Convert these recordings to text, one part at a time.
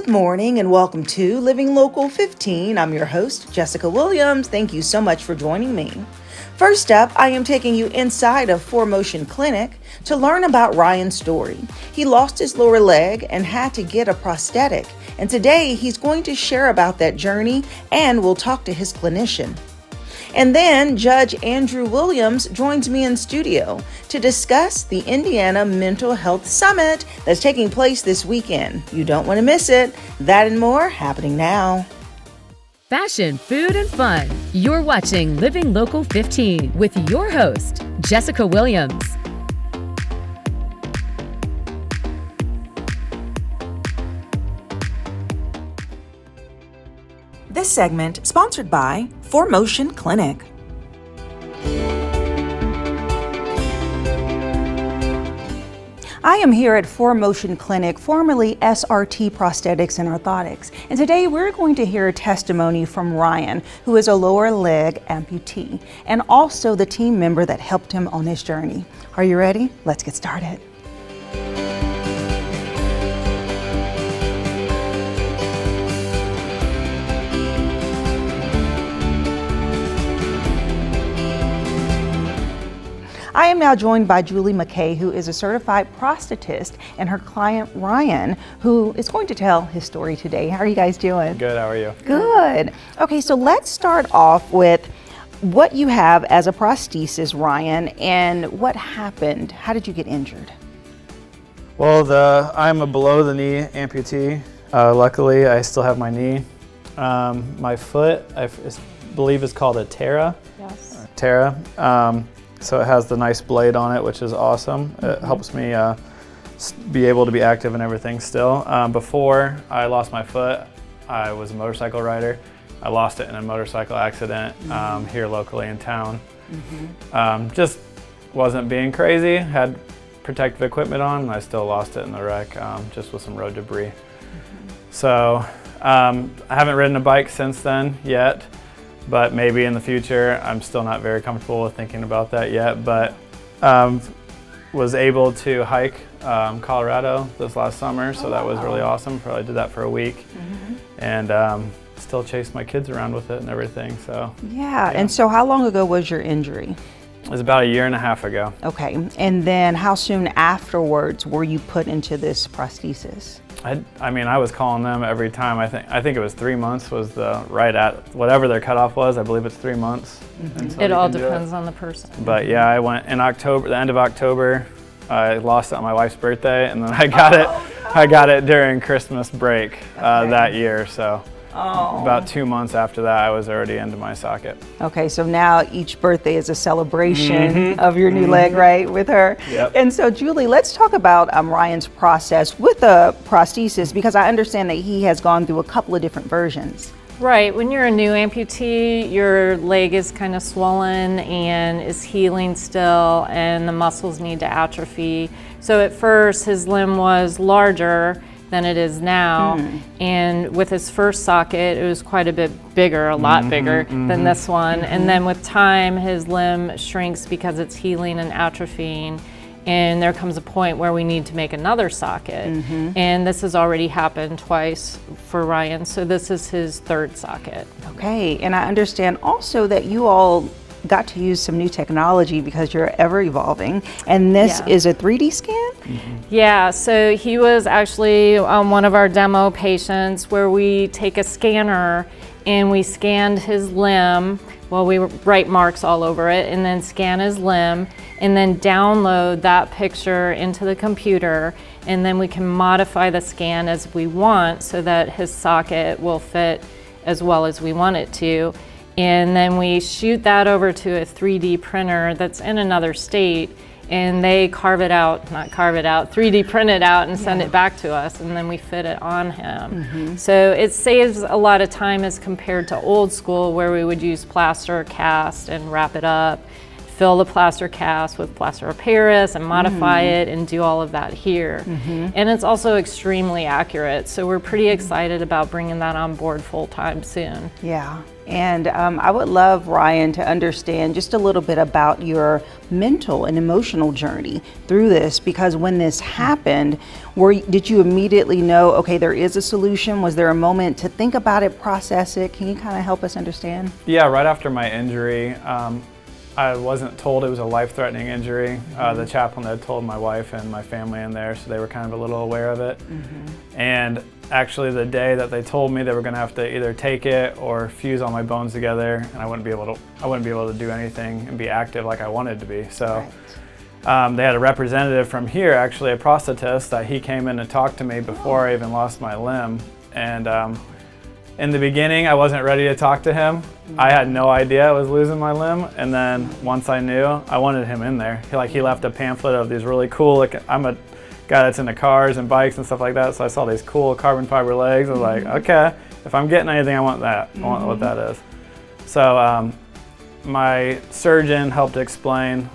Good morning and welcome to Living Local 15. I'm your host, Jessica Williams. Thank you so much for joining me. First up, I am taking you inside of ForMotion Clinic to learn about Ryan's story. He lost his lower leg and had to get a prosthetic, and today he's going to share about that journey and we'll talk to his clinician. And then Judge Andrew Williams joins me in studio to discuss the Indiana Mental Health Summit that's taking place this weekend. You don't want to miss it. That and more happening now. Fashion, food, and fun. You're watching Living Local 15 with your host, Jessica Williams. This segment sponsored by ForMotion Clinic. I am here at ForMotion Clinic, formerly SRT Prosthetics and Orthotics, and today we're going to hear a testimony from Ryan, who is a lower leg amputee, and also the team member that helped him on his journey. Are you ready? Let's get started. I am now joined by Julie McKay, who is a certified prosthetist, and her client Ryan, who is going to tell his story today. How are you guys doing? Good, how are you? Good. Okay, so let's start off with what you have as a prosthesis, Ryan, and what happened. How did you get injured? Well, I'm a below the knee amputee. Luckily, I still have my knee. My foot, I believe is called a Terra. Yes. Terra. So it has the nice blade on it, which is awesome. It helps me be able to be active and everything still. Before I lost my foot, I was a motorcycle rider. I lost it in a motorcycle accident here locally in town. Just wasn't being crazy, had protective equipment on, and I still lost it in the wreck, just with some road debris. So I haven't ridden a bike since then yet. But maybe in the future. I'm still not very comfortable with thinking about that yet, but was able to hike Colorado this last summer, so that was really awesome. Probably did that for a week, and still chased my kids around with it and everything. So Yeah, and so how long ago was your injury? It was about 1.5 years ago. Okay, and then how soon afterwards were you put into this prosthesis? I mean, I was calling them every time. I think it was 3 months was the right at whatever their cutoff was. I believe it's 3 months. It all depends on the person. But yeah, I went in October, the end of October. I lost it on my wife's birthday, and then I got it. I got it during Christmas break that year. So about 2 months after that, I was already into my socket. Okay, so now each birthday is a celebration of your new leg, right, with her? Yep. And so, Julie, let's talk about Ryan's process with the prosthesis, because I understand that he has gone through a couple of different versions. Right, when you're a new amputee, your leg is kind of swollen and is healing still, and the muscles need to atrophy. So at first, his limb was larger than it is now, and with his first socket it was quite a bit bigger, a lot bigger than this one, and then with time his limb shrinks because it's healing and atrophying, and there comes a point where we need to make another socket, and this has already happened twice for Ryan, so this is his third socket. Okay, and I understand also that you all got to use some new technology because you're ever evolving, and this is a 3D scan? Yeah, so he was actually one of our demo patients where we take a scanner and we scanned his limb. Well, we write marks all over it and then scan his limb and then download that picture into the computer, and then we can modify the scan as we want so that his socket will fit as well as we want it to. And then we shoot that over to a 3D printer that's in another state, and they 3D print it out and send it back to us, and then we fit it on him. So it saves a lot of time as compared to old school where we would use plaster, cast, and wrap it up, fill the plaster cast with plaster of Paris and modify it and do all of that here. And it's also extremely accurate. So we're pretty excited about bringing that on board full-time soon. Yeah. And I would love, Ryan, to understand just a little bit about your mental and emotional journey through this, because when this happened, did you immediately know, okay, there is a solution? Was there a moment to think about it, process it? Can you kind of help us understand? Yeah, right after my injury, I wasn't told it was a life-threatening injury. The chaplain had told my wife and my family in there, so they were kind of a little aware of it. And actually the day that they told me they were gonna have to either take it or fuse all my bones together, and I wouldn't be able to do anything and be active like I wanted to be. So they had a representative from here, actually a prosthetist, that he came in and talked to me before I even lost my limb. And in the beginning, I wasn't ready to talk to him. I had no idea I was losing my limb, and then once I knew, I wanted him in there. He left a pamphlet of these really cool, I'm a guy that's into cars and bikes and stuff like that, so I saw these cool carbon fiber legs. I was like, okay, if I'm getting anything, I want that. I want what that is. So my surgeon helped explain,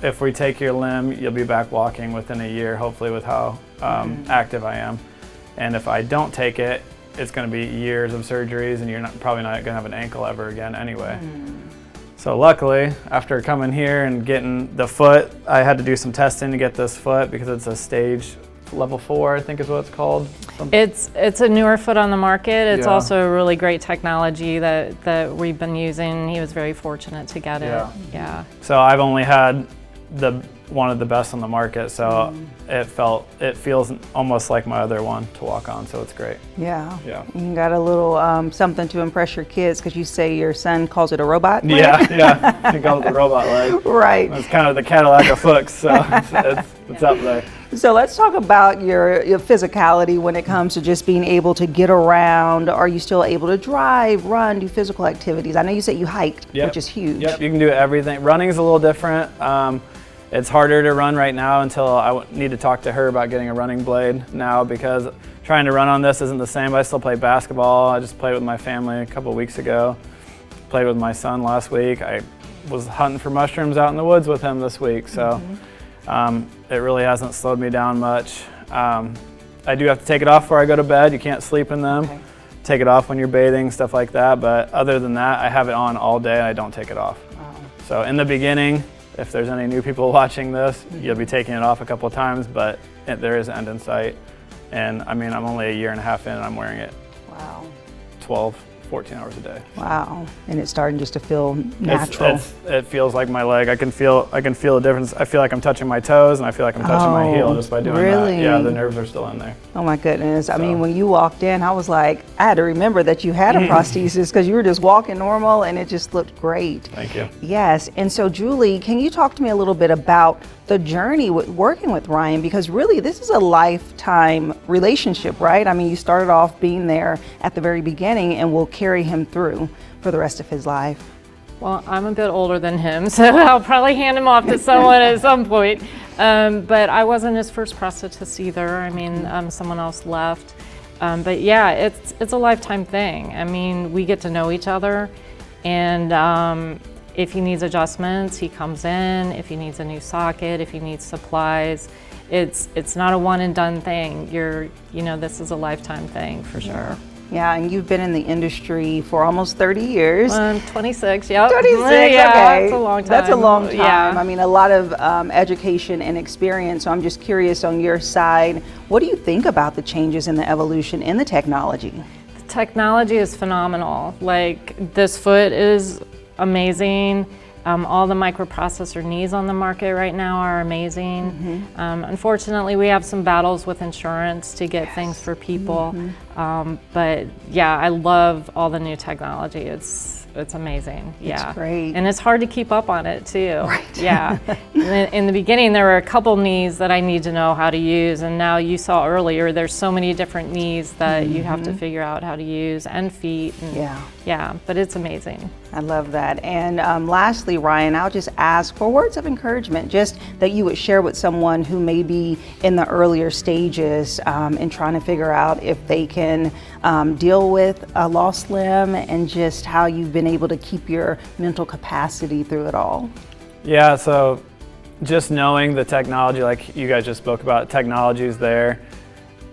if we take your limb, you'll be back walking within a year, hopefully, with how active I am. And if I don't take it, it's going to be years of surgeries, and you're probably not going to have an ankle ever again anyway. So luckily, after coming here and getting the foot, I had to do some testing to get this foot because it's a stage level 4, I think is what it's called. It's a newer foot on the market. It's also a really great technology that we've been using. He was very fortunate to get it. Yeah. So I've only had one of the best on the market, so it feels almost like my other one to walk on, so it's great. Yeah. You got a little something to impress your kids, because you say your son calls it a robot leg? Yeah, he calls it the robot leg. Right. It's kind of the Cadillac of foots, so it's up there. So let's talk about your physicality when it comes to just being able to get around. Are you still able to drive, run, do physical activities? I know you said you hiked, which is huge. Yep, you can do everything. Running's a little different. It's harder to run right now until I need to talk to her about getting a running blade now, because trying to run on this isn't the same. I still play basketball. I just played with my family a couple weeks ago. Played with my son last week. I was hunting for mushrooms out in the woods with him this week, so it really hasn't slowed me down much. I do have to take it off before I go to bed. You can't sleep in them. Take it off when you're bathing, stuff like that. But other than that, I have it on all day and I don't take it off. So in the beginning, if there's any new people watching this, you'll be taking it off a couple of times, but there is an end in sight. And I mean, I'm only a year and a half in and I'm wearing it 12, 14 hours a day. Wow. And it's starting just to feel natural. It feels like my leg. I can feel a difference. I feel like I'm touching my toes, and I feel like I'm touching my heel just by doing that. Yeah, the nerves are still in there. Oh my goodness. I mean, when you walked in, I was like, I had to remember that you had a prosthesis, because you were just walking normal and it just looked great. Thank you. Yes. And so Julie, can you talk to me a little bit about the journey with working with Ryan? Because really this is a lifetime relationship, right? I mean, you started off being there at the very beginning and will carry him through for the rest of his life. Well, I'm a bit older than him, so I'll probably hand him off to someone at some point. But I wasn't his first prosthetist either. I mean, someone else left. But yeah, it's a lifetime thing. I mean, we get to know each other, and if he needs adjustments, he comes in. If he needs a new socket, if he needs supplies, it's not a one and done thing. This is a lifetime thing for sure. Yeah, and you've been in the industry for almost 30 years. 26, yep. 26, yeah, okay. That's a long time. That's a long time. Yeah. I mean, a lot of education and experience. So I'm just curious, on your side, what do you think about the changes in the evolution in the technology? The technology is phenomenal. Like, this foot is amazing. All the microprocessor knees on the market right now are amazing. Unfortunately, we have some battles with insurance to get things for people. But yeah, I love all the new technology. It's amazing. Yeah, it's great. And it's hard to keep up on it too. Right. Yeah. In the beginning, there were a couple knees that I need to know how to use, and now you saw earlier, there's so many different knees that you have to figure out how to use, and feet. And yeah, but it's amazing. I love that. And lastly, Ryan, I'll just ask for words of encouragement, just that you would share with someone who may be in the earlier stages and trying to figure out if they can deal with a lost limb, and just how you've been able to keep your mental capacity through it all. Yeah, so just knowing the technology, like you guys just spoke about, technology is there,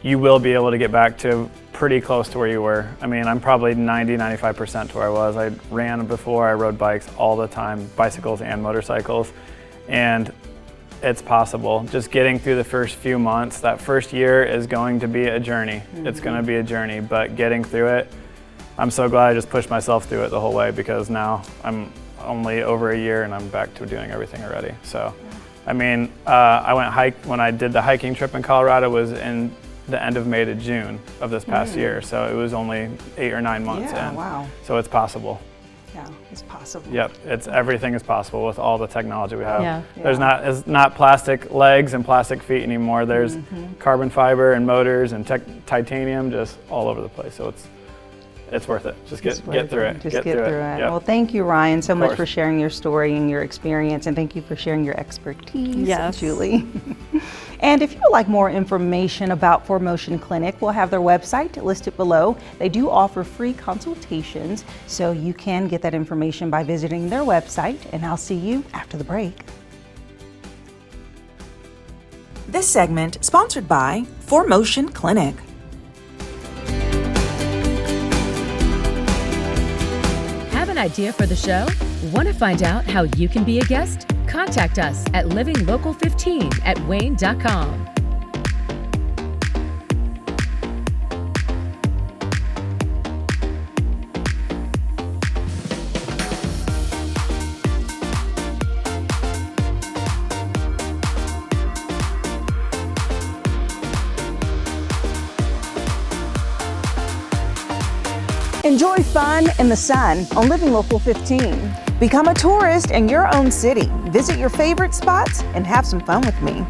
you will be able to get back to pretty close to where you were. I mean, I'm probably 90-95% to where I was. I ran before, I rode bikes all the time, bicycles and motorcycles, and it's possible. Just getting through the first few months, that first year is going to be a journey. It's going to be a journey, but getting through it, I'm so glad I just pushed myself through it the whole way, because now I'm only over a year and I'm back to doing everything already. So, I mean, when I did the hiking trip in Colorado was in the end of May to June of this past year. So it was only 8 or 9 months in. Wow. So it's possible. Yeah, it's possible. Yep, everything is possible with all the technology we have. Yeah. It's not plastic legs and plastic feet anymore. There's carbon fiber and motors and titanium just all over the place. So it's worth it. Just get through it. Just get through it. Yep. Well, thank you, Ryan, so much course. for sharing your story and your experience, and thank you for sharing your expertise, Yes. Julie. And if you would like more information about ForMotion Clinic, we'll have their website listed below. They do offer free consultations, so you can get that information by visiting their website, and I'll see you after the break. This segment sponsored by ForMotion Clinic. Have an idea for the show? Want to find out how you can be a guest? Contact us at livinglocal15@wayne.com. Enjoy fun in the sun on Living Local 15. Become a tourist in your own city. Visit your favorite spots and have some fun with me.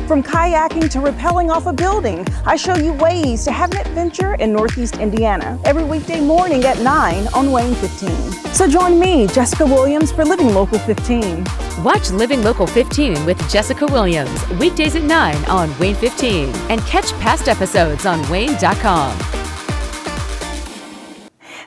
From kayaking to rappelling off a building, I show you ways to have an adventure in Northeast Indiana every weekday morning at 9 on Wayne 15. So join me, Jessica Williams, for Living Local 15. Watch Living Local 15 with Jessica Williams weekdays at 9 on Wayne 15 and catch past episodes on wayne.com.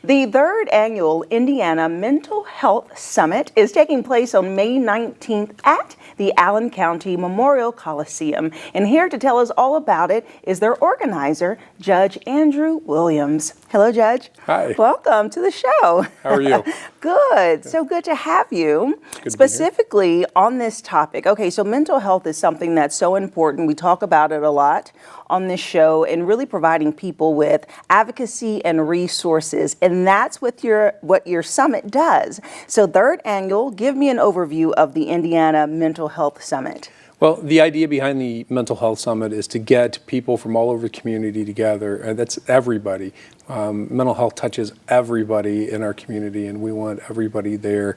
The third annual Indiana Mental Health Summit is taking place on May 19th at the Allen County Memorial Coliseum. And here to tell us all about it is their organizer, Judge Andrew Williams. Hello, Judge. Hi. Welcome to the show. How are you? Good. So good to have you. Specifically on this topic. Okay, so mental health is something that's so important. We talk about it a lot on this show, and really providing people with advocacy and resources. And that's what your summit does. So third annual, give me an overview of the Indiana Mental Health Summit. Well, the idea behind the Mental Health Summit is to get people from all over the community together, and that's everybody. Mental health touches everybody in our community, and we want everybody there.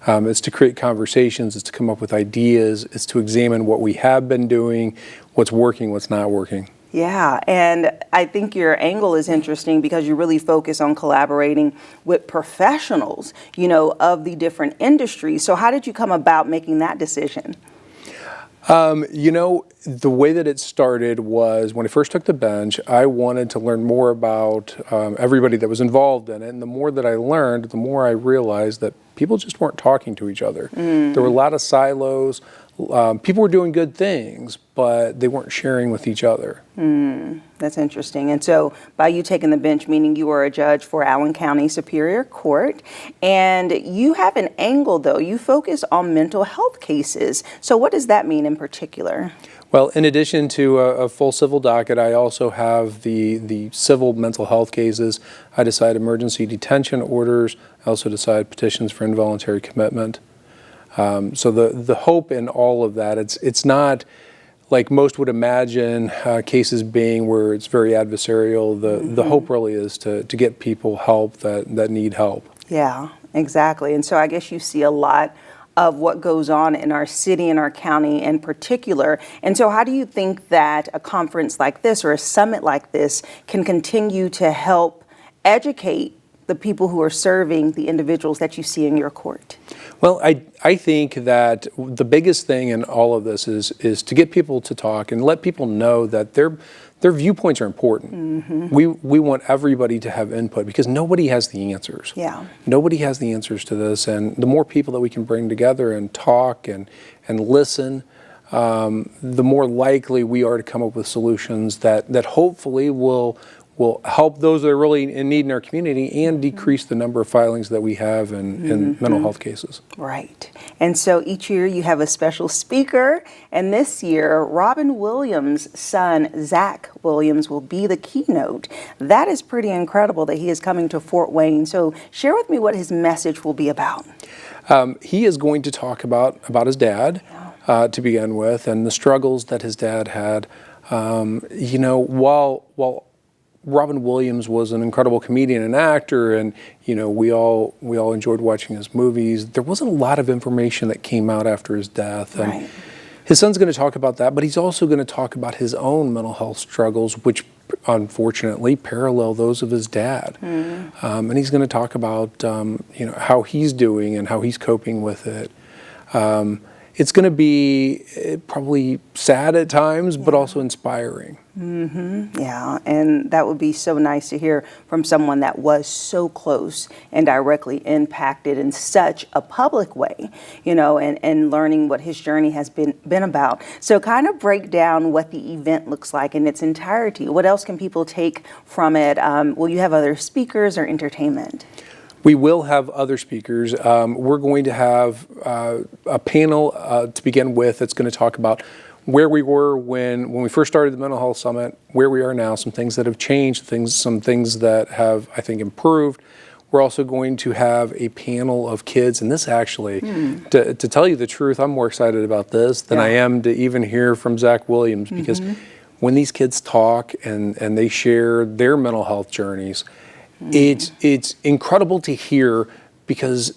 It's to create conversations, it's to come up with ideas, it's to examine what we have been doing, what's working, what's not working. Yeah, and I think your angle is interesting because you really focus on collaborating with professionals, of the different industries. So how did you come about making that decision? The way that it started was when I first took the bench, I wanted to learn more about everybody that was involved in it. And the more that I learned, the more I realized that people just weren't talking to each other. There were a lot of silos. People were doing good things, but they weren't sharing with each other. That's interesting. And so by you taking the bench, meaning you were a judge for Allen County Superior Court, and you have an angle, though. You focus on mental health cases. So what does that mean in particular? Well, in addition to a full civil docket, I also have the civil mental health cases. I decide emergency detention orders. I also decide petitions for involuntary commitment. So the hope in all of that, it's not like most would imagine cases being where it's very adversarial. The hope really is to get people help that need help. Yeah, exactly. And so I guess you see a lot of what goes on in our city and our county in particular. And so how do you think that a conference like this or a summit like this can continue to help educate the people who are serving the individuals that you see in your court? Well, I think that the biggest thing in all of this is to get people to talk and let people know that their viewpoints are important. We want everybody to have input because nobody has the answers. Yeah. Nobody has the answers to this, and the more people that we can bring together and talk and listen, the more likely we are to come up with solutions that hopefully will help those that are really in need in our community and decrease the number of filings that we have in mental health cases. Right. And so each year you have a special speaker, and this year Robin Williams' son, Zach Williams, will be the keynote. That is pretty incredible that he is coming to Fort Wayne. So share with me what his message will be about. He is going to talk about his dad to begin with and the struggles that his dad had. While Robin Williams was an incredible comedian and actor, and we all enjoyed watching his movies, there wasn't a lot of information that came out after his death. And Right. his son's going to talk about that, but he's also going to talk about his own mental health struggles, which unfortunately parallel those of his dad. And he's going to talk about how he's doing and how he's coping with it. It's going to be probably sad at times, but also inspiring. Yeah, and that would be so nice to hear from someone that was so close and directly impacted in such a public way, and learning what his journey has been about. So kind of break down what the event looks like in its entirety. What else can people take from it? Will you have other speakers or entertainment? We will have other speakers. We're going to have a panel to begin with that's going to talk about where we were when we first started the Mental Health Summit, where we are now, some things that have changed, some things that have, I think, improved. We're also going to have a panel of kids, and this actually, to tell you the truth, I'm more excited about this than I am to even hear from Zach Williams, because when these kids talk and they share their mental health journeys, it's incredible to hear, because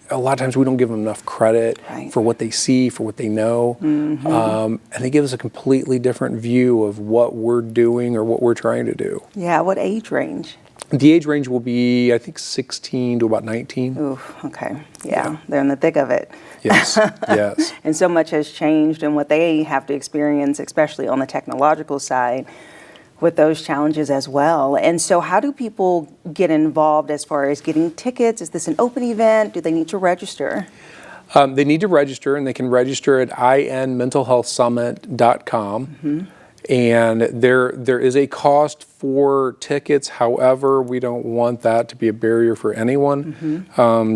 a lot of times we don't give them enough credit for what they see, for what they know, and they give us a completely different view of what we're doing or what we're trying to do. Yeah, what age range? The age range will be, I think, 16 to about 19. Ooh, okay. Yeah, they're in the thick of it. Yes, yes. And so much has changed in what they have to experience, especially on the technological side, with those challenges as well. And so how do people get involved as far as getting tickets? Is this an open event? Do they need to register? They need to register, and they can register at inmentalhealthsummit.com. And there is a cost for tickets. However, we don't want that to be a barrier for anyone.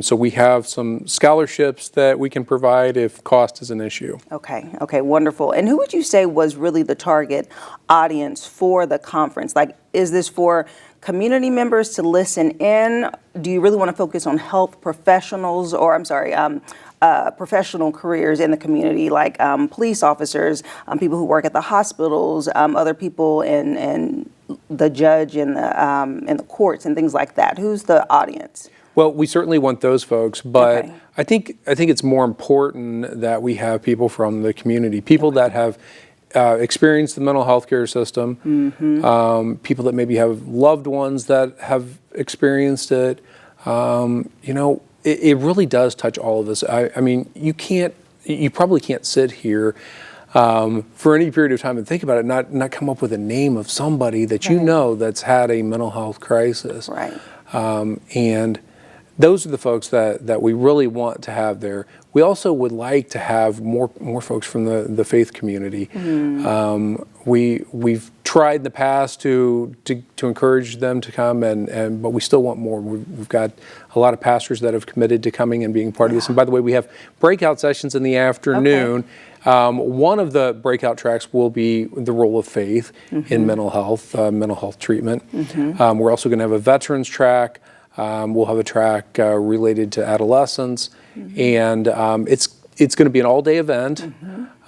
So we have some scholarships that we can provide if cost is an issue. Okay, wonderful. And who would you say was really the target audience for the conference? Like, is this for community members to listen in? Do you really want to focus on health professionals, or professional careers in the community, like police officers, people who work at the hospitals, other people in the judge in the courts and things like that? Who's the audience? Well, we certainly want those folks, but Okay. I think it's more important that we have people from the community, people that have experienced the mental health care system, people that maybe have loved ones that have experienced it. It really does touch all of us. I mean, you probably can't sit here for any period of time and think about it, not come up with a name of somebody that you know that's had a mental health crisis. Right. And those are the folks that we really want to have there. We also would like to have more folks from the faith community. We've tried in the past to encourage them to come, but we still want more. We've got a lot of pastors that have committed to coming and being part of this. And by the way, we have breakout sessions in the afternoon. One of the breakout tracks will be the role of faith in mental health treatment. We're also going to have a veterans track. We'll have a track related to adolescence, and it's going to be an all-day event.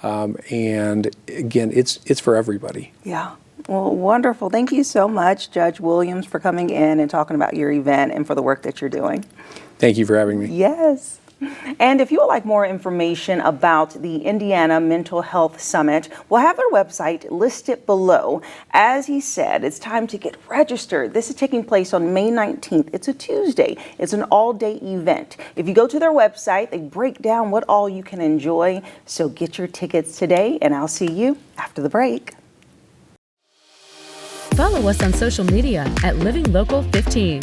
And again, it's for everybody. Yeah. Well, wonderful. Thank you so much, Judge Williams, for coming in and talking about your event and for the work that you're doing. Thank you for having me. Yes. And if you would like more information about the Indiana Mental Health Summit, we'll have their website listed below. As he said, it's time to get registered. This is taking place on May 19th. It's a Tuesday. It's an all-day event. If you go to their website, they break down what all you can enjoy. So get your tickets today, and I'll see you after the break. Follow us on social media at Living Local 15.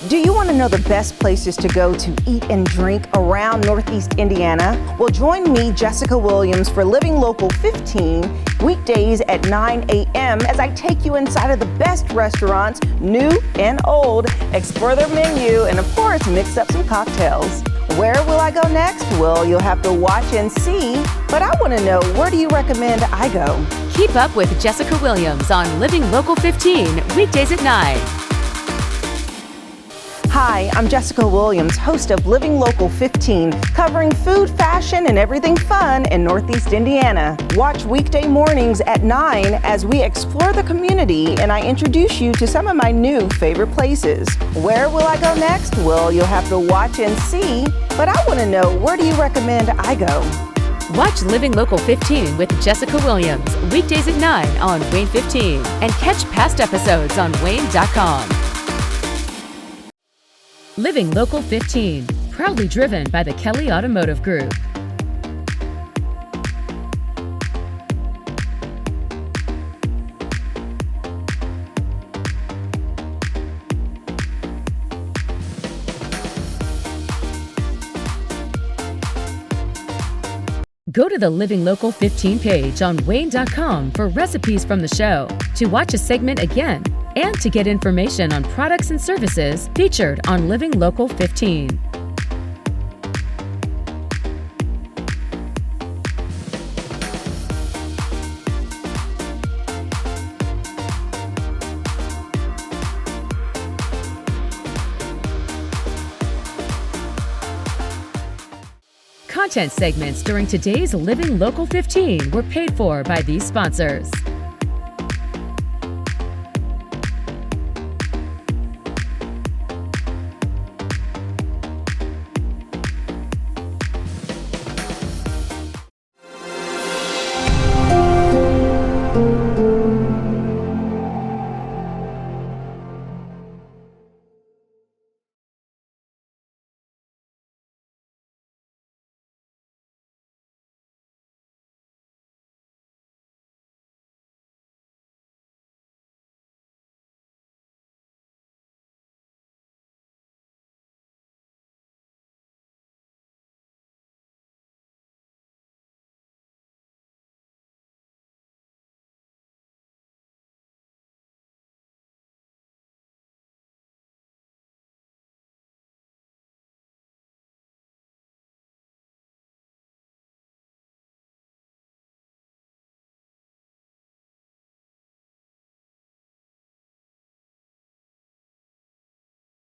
Do you want to know the best places to go to eat and drink around Northeast Indiana? Well, join me, Jessica Williams, for Living Local 15, weekdays at 9 a.m. as I take you inside of the best restaurants, new and old, explore their menu, and of course, mix up some cocktails. Where will I go next? Well, you'll have to watch and see, but I want to know, where do you recommend I go? Keep up with Jessica Williams on Living Local 15, weekdays at 9. Hi, I'm Jessica Williams, host of Living Local 15, covering food, fashion, and everything fun in Northeast Indiana. Watch weekday mornings at 9 as we explore the community and I introduce you to some of my new favorite places. Where will I go next? Well, you'll have to watch and see, but I want to know, where do you recommend I go? Watch Living Local 15 with Jessica Williams, weekdays at 9 on Wayne 15, and catch past episodes on WANE.com. Living Local 15, proudly driven by the Kelly Automotive Group. Go to the Living Local 15 page on WANE.com for recipes from the show, to watch a segment again, and to get information on products and services featured on Living Local 15. Content segments during today's Living Local 15 were paid for by these sponsors.